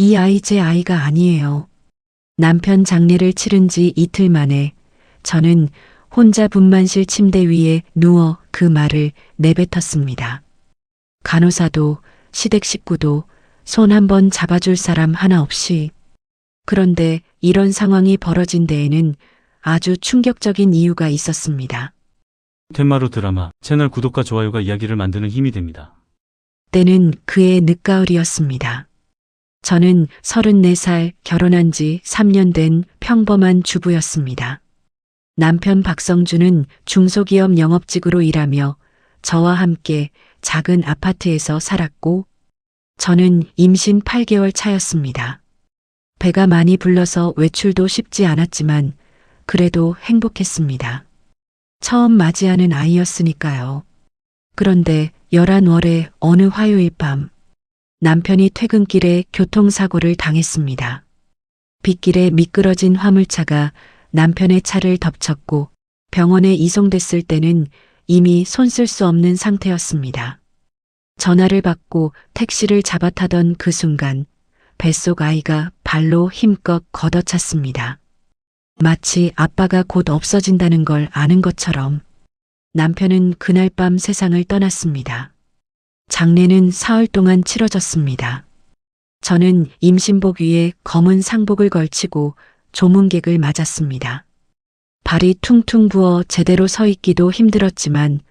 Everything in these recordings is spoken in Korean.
이 아이 제 아이가 아니에요. 남편 장례를 치른 지 이틀 만에 저는 혼자 분만실 침대 위에 누워 그 말을 내뱉었습니다. 간호사도 시댁 식구도 손 한 번 잡아줄 사람 하나 없이. 그런데 이런 상황이 벌어진 데에는 아주 충격적인 이유가 있었습니다. 텐마루 드라마 채널 구독과 좋아요가 이야기를 만드는 힘이 됩니다. 때는 그해 늦가을이었습니다. 저는 34살 결혼한 지 3년 된 평범한 주부였습니다. 남편 박성주는 중소기업 영업직으로 일하며 저와 함께 작은 아파트에서 살았고 저는 임신 8개월 차였습니다. 배가 많이 불러서 외출도 쉽지 않았지만 그래도 행복했습니다. 처음 맞이하는 아이였으니까요. 그런데 11월의 어느 화요일 밤 남편이 퇴근길에 교통사고를 당했습니다. 빗길에 미끄러진 화물차가 남편의 차를 덮쳤고 병원에 이송됐을 때는 이미 손 쓸 수 없는 상태였습니다. 전화를 받고 택시를 잡아타던 그 순간 뱃속 아이가 발로 힘껏 걷어찼습니다. 마치 아빠가 곧 없어진다는 걸 아는 것처럼 남편은 그날 밤 세상을 떠났습니다. 장례는 사흘 동안 치러졌습니다. 저는 임신복 위에 검은 상복을 걸치고 조문객을 맞았습니다. 발이 퉁퉁 부어 제대로 서 있기도 힘들었지만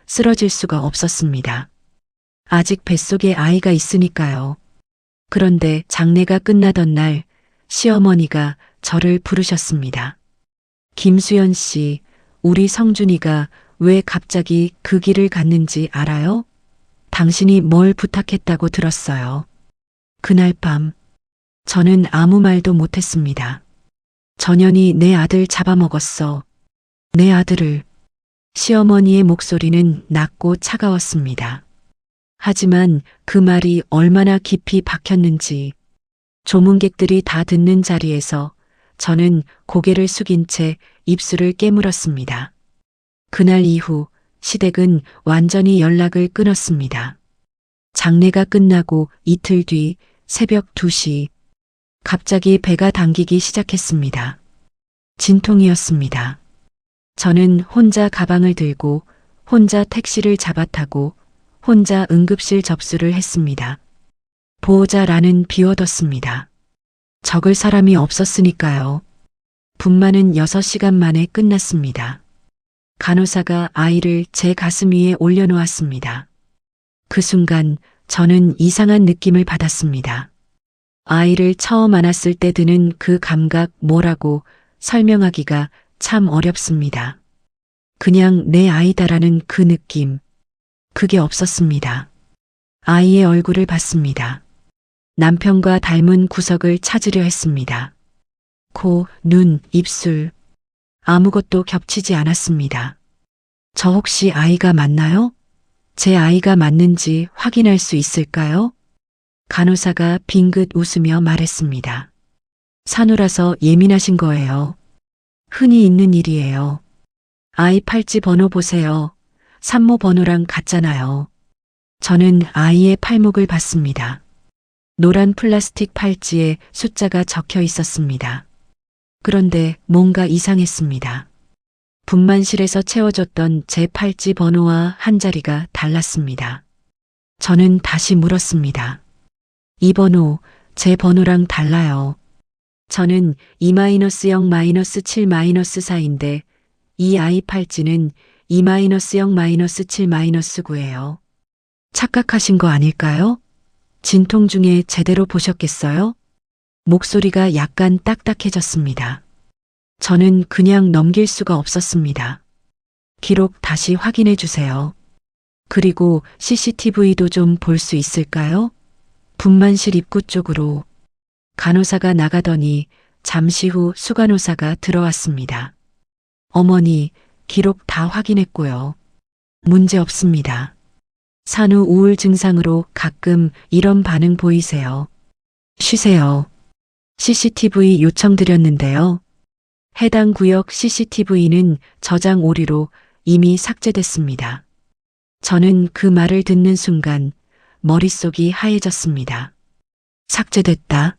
쓰러질 수가 없었습니다. 아직 뱃속에 아이가 있으니까요. 그런데 장례가 끝나던 날 시어머니가 저를 부르셨습니다. 김수연 씨, 우리 성준이가 왜 갑자기 그 길을 갔는지 알아요? 당신이 뭘 부탁했다고 들었어요. 그날 밤 저는 아무 말도 못했습니다. 전현이 내 아들 잡아먹었어. 내 아들을. 시어머니의 목소리는 낮고 차가웠습니다. 하지만 그 말이 얼마나 깊이 박혔는지 조문객들이 다 듣는 자리에서 저는 고개를 숙인 채 입술을 깨물었습니다. 그날 이후 시댁은 완전히 연락을 끊었습니다. 장례가 끝나고 이틀 뒤 새벽 2시 갑자기 배가 당기기 시작했습니다. 진통이었습니다. 저는 혼자 가방을 들고 혼자 택시를 잡아타고 혼자 응급실 접수를 했습니다. 보호자란은 비워뒀습니다. 적을 사람이 없었으니까요. 분만은 6시간 만에 끝났습니다. 간호사가 아이를 제 가슴 위에 올려놓았습니다. 그 순간 저는 이상한 느낌을 받았습니다. 아이를 처음 안았을 때 드는 그 감각 뭐라고 설명하기가 참 어렵습니다. 그냥 내 아이다라는 그 느낌. 그게 없었습니다. 아이의 얼굴을 봤습니다. 남편과 닮은 구석을 찾으려 했습니다. 코, 눈, 입술. 아무것도 겹치지 않았습니다. 저 혹시 아이가 맞나요? 제 아이가 맞는지 확인할 수 있을까요? 간호사가 빙긋 웃으며 말했습니다. 산후라서 예민하신 거예요. 흔히 있는 일이에요. 아이 팔찌 번호 보세요. 산모 번호랑 같잖아요. 저는 아이의 팔목을 봤습니다. 노란 플라스틱 팔찌에 숫자가 적혀 있었습니다. 그런데 뭔가 이상했습니다. 분만실에서 채워줬던 제 팔찌 번호와 한 자리가 달랐습니다. 저는 다시 물었습니다. 이 번호, 제 번호랑 달라요. 저는 2-0-7-4인데 이 아이 팔찌는 2-0-7-9예요. 착각하신 거 아닐까요? 진통 중에 제대로 보셨겠어요? 목소리가 약간 딱딱해졌습니다. 저는 그냥 넘길 수가 없었습니다. 기록 다시 확인해 주세요. 그리고 CCTV도 좀 볼 수 있을까요? 분만실 입구 쪽으로. 간호사가 나가더니 잠시 후 수간호사가 들어왔습니다. 어머니, 기록 다 확인했고요. 문제 없습니다. 산후 우울 증상으로 가끔 이런 반응 보이세요. 쉬세요. CCTV 요청드렸는데요. 해당 구역 CCTV는 저장 오류로 이미 삭제됐습니다. 저는 그 말을 듣는 순간 머릿속이 하얘졌습니다. 삭제됐다.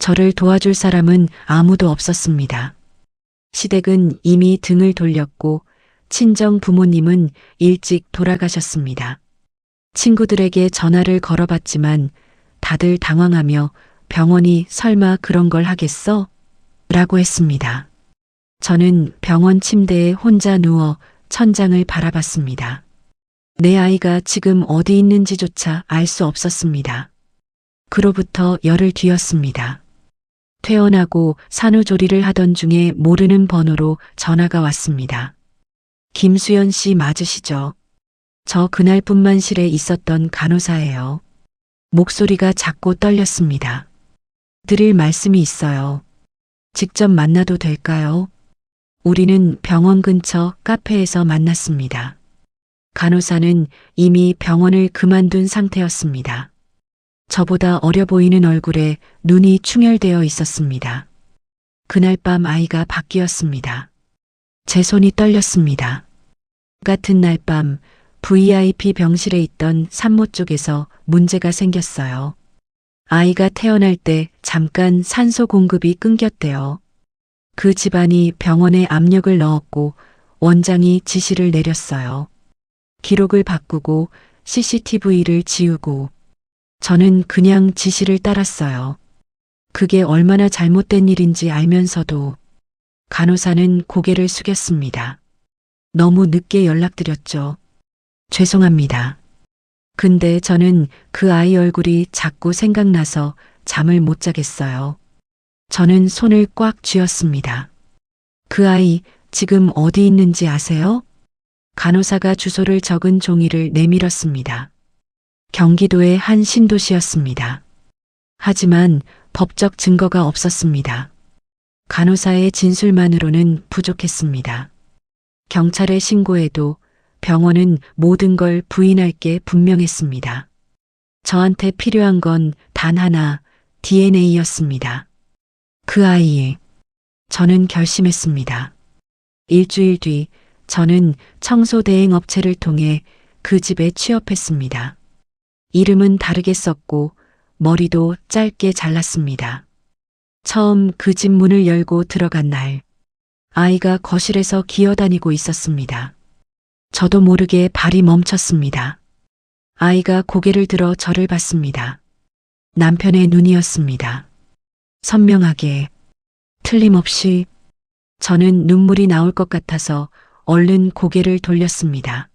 저를 도와줄 사람은 아무도 없었습니다. 시댁은 이미 등을 돌렸고 친정 부모님은 일찍 돌아가셨습니다. 친구들에게 전화를 걸어봤지만 다들 당황하며 병원이 설마 그런 걸 하겠어? 라고 했습니다. 저는 병원 침대에 혼자 누워 천장을 바라봤습니다. 내 아이가 지금 어디 있는지조차 알 수 없었습니다. 그로부터 열흘 뒤였습니다. 퇴원하고 산후조리를 하던 중에 모르는 번호로 전화가 왔습니다. 김수연 씨 맞으시죠? 저 그날 분만실에 있었던 간호사예요. 목소리가 작고 떨렸습니다. 드릴 말씀이 있어요. 직접 만나도 될까요? 우리는 병원 근처 카페에서 만났습니다. 간호사는 이미 병원을 그만둔 상태였습니다. 저보다 어려 보이는 얼굴에 눈이 충혈되어 있었습니다. 그날 밤 아이가 바뀌었습니다. 제 손이 떨렸습니다. 같은 날 밤 VIP 병실에 있던 산모 쪽에서 문제가 생겼어요. 아이가 태어날 때 잠깐 산소 공급이 끊겼대요. 그 집안이 병원에 압력을 넣었고 원장이 지시를 내렸어요. 기록을 바꾸고 CCTV를 지우고 저는 그냥 지시를 따랐어요. 그게 얼마나 잘못된 일인지 알면서도 간호사는 고개를 숙였습니다. 너무 늦게 연락드렸죠. 죄송합니다. 근데 저는 그 아이 얼굴이 자꾸 생각나서 잠을 못 자겠어요. 저는 손을 꽉 쥐었습니다. 그 아이 지금 어디 있는지 아세요? 간호사가 주소를 적은 종이를 내밀었습니다. 경기도의 한 신도시였습니다. 하지만 법적 증거가 없었습니다. 간호사의 진술만으로는 부족했습니다. 경찰에 신고해도 병원은 모든 걸 부인할 게 분명했습니다. 저한테 필요한 건 단 하나, DNA였습니다. 그 아이의. 저는 결심했습니다. 일주일 뒤 저는 청소대행 업체를 통해 그 집에 취업했습니다. 이름은 다르게 썼고 머리도 짧게 잘랐습니다. 처음 그 집 문을 열고 들어간 날, 아이가 거실에서 기어다니고 있었습니다. 저도 모르게 발이 멈췄습니다. 아이가 고개를 들어 저를 봤습니다. 남편의 눈이었습니다. 선명하게, 틀림없이. 저는 눈물이 나올 것 같아서 얼른 고개를 돌렸습니다.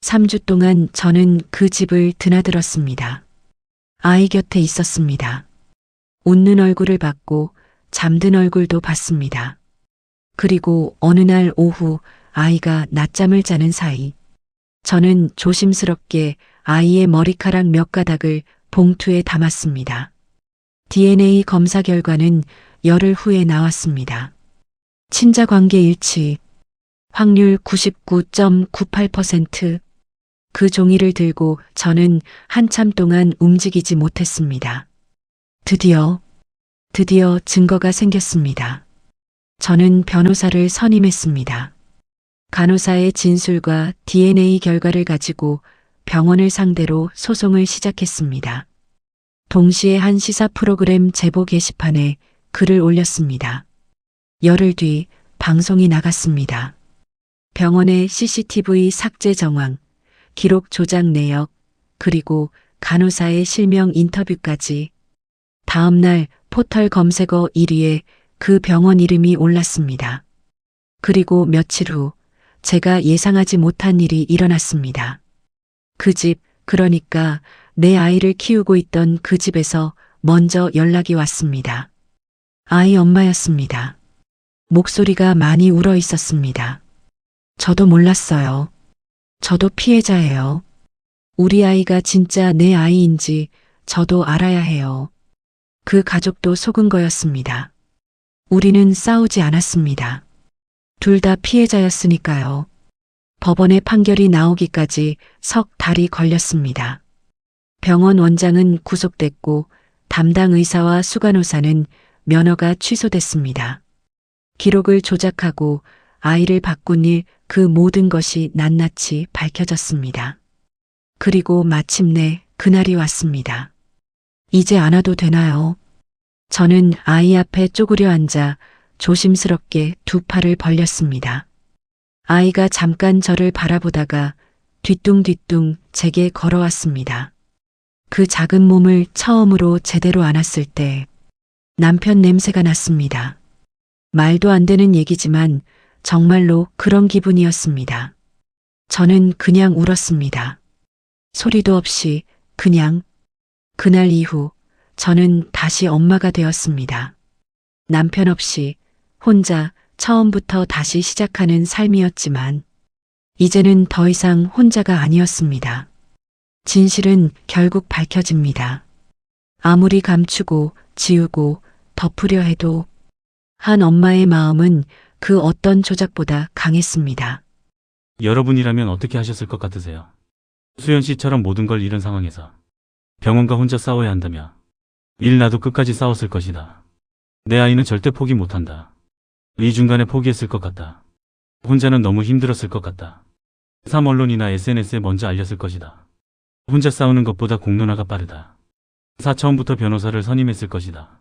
3주 동안 저는 그 집을 드나들었습니다. 아이 곁에 있었습니다. 웃는 얼굴을 봤고 잠든 얼굴도 봤습니다. 그리고 어느 날 오후 아이가 낮잠을 자는 사이 저는 조심스럽게 아이의 머리카락 몇 가닥을 봉투에 담았습니다. DNA 검사 결과는 열흘 후에 나왔습니다. 친자 관계 일치, 확률 99.98%. 그 종이를 들고 저는 한참 동안 움직이지 못했습니다. 드디어 증거가 생겼습니다. 저는 변호사를 선임했습니다. 간호사의 진술과 DNA 결과를 가지고 병원을 상대로 소송을 시작했습니다. 동시에 한 시사 프로그램 제보 게시판에 글을 올렸습니다. 열흘 뒤 방송이 나갔습니다. 병원의 CCTV 삭제 정황, 기록 조작 내역, 그리고 간호사의 실명 인터뷰까지. 다음 날 포털 검색어 1위에 그 병원 이름이 올랐습니다. 그리고 며칠 후 제가 예상하지 못한 일이 일어났습니다. 그 집, 그러니까 내 아이를 키우고 있던 그 집에서 먼저 연락이 왔습니다. 아이 엄마였습니다. 목소리가 많이 울어 있었습니다. 저도 몰랐어요. 저도 피해자예요. 우리 아이가 진짜 내 아이인지 저도 알아야 해요. 그 가족도 속은 거였습니다. 우리는 싸우지 않았습니다. 둘 다 피해자였으니까요. 법원의 판결이 나오기까지 석 달이 걸렸습니다. 병원 원장은 구속됐고 담당 의사와 수간호사는 면허가 취소됐습니다. 기록을 조작하고 아이를 바꾼 일, 그 모든 것이 낱낱이 밝혀졌습니다. 그리고 마침내 그날이 왔습니다. 이제 안 와도 되나요? 저는 아이 앞에 쪼그려 앉아 조심스럽게 두 팔을 벌렸습니다. 아이가 잠깐 저를 바라보다가 뒤뚱뒤뚱 제게 걸어왔습니다. 그 작은 몸을 처음으로 제대로 안았을 때 남편 냄새가 났습니다. 말도 안 되는 얘기지만 정말로 그런 기분이었습니다. 저는 그냥 울었습니다. 소리도 없이 그냥. 그날 이후 저는 다시 엄마가 되었습니다. 남편 없이 혼자 처음부터 다시 시작하는 삶이었지만 이제는 더 이상 혼자가 아니었습니다. 진실은 결국 밝혀집니다. 아무리 감추고 지우고 덮으려 해도 한 엄마의 마음은 그 어떤 조작보다 강했습니다. 여러분이라면 어떻게 하셨을 것 같으세요? 수연 씨처럼 모든 걸 잃은 상황에서 병원과 혼자 싸워야 한다며 일 나도 끝까지 싸웠을 것이다. 내 아이는 절대 포기 못한다. 이 중간에 포기했을 것 같다. 혼자는 너무 힘들었을 것 같다. 3 언론이나 SNS에 먼저 알렸을 것이다. 혼자 싸우는 것보다 공론화가 빠르다. 4 처음부터 변호사를 선임했을 것이다.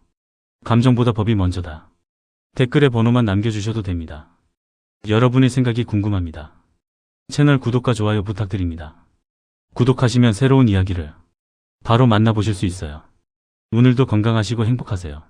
감정보다 법이 먼저다. 댓글에 번호만 남겨주셔도 됩니다. 여러분의 생각이 궁금합니다. 채널 구독과 좋아요 부탁드립니다. 구독하시면 새로운 이야기를 바로 만나보실 수 있어요. 오늘도 건강하시고 행복하세요.